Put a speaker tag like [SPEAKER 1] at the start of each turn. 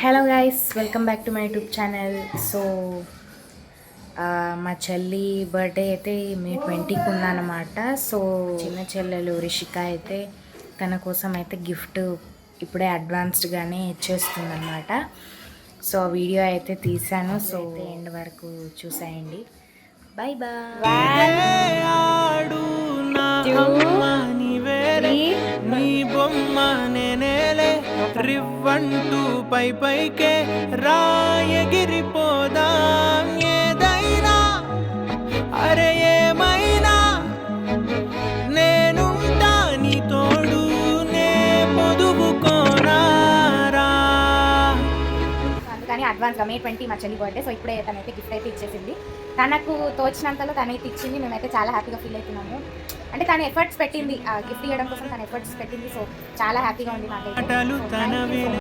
[SPEAKER 1] Hello guys, welcome back to my YouTube channel. So మా చెల్లి birthday అయితే మే 20కి ఉందన్నమాట. సో చిన్న చెల్లెలు రిషిక అయితే తన కోసం అయితే గిఫ్ట్ ఇప్పుడే అడ్వాన్స్డ్గానే ఇచ్చేస్తుందన్నమాట. సో వీడియో అయితే తీసాను. సో ఎండ్ వరకు చూసేయండి. Bye bye.
[SPEAKER 2] నీ బొమ్మ నేనేలే రివ్వంటూ పై పైకే రాయగిరిపోదాం ఏదైనా అరే ఏమైనా నేనుంటా నీ తోడు నే పొదువుకోనారా.
[SPEAKER 1] అందుకని అడ్వాన్స్గా మే 20 మా చెల్లి బర్త్డే. సో ఇప్పుడే తనైతే గిఫ్ట్ అయితే ఇచ్చేసింది. తనకు తోచినంతలో తనైతే ఇచ్చింది. మేమైతే చాలా హ్యాపీగా ఫీల్ అవుతున్నాము. అంటే తను ఎఫర్ట్స్ పెట్టింది, గిఫ్ట్ ఇవ్వడం కోసం తను ఎఫర్ట్స్ పెట్టింది. సో చాలా హ్యాపీగా ఉంది నాకైతే.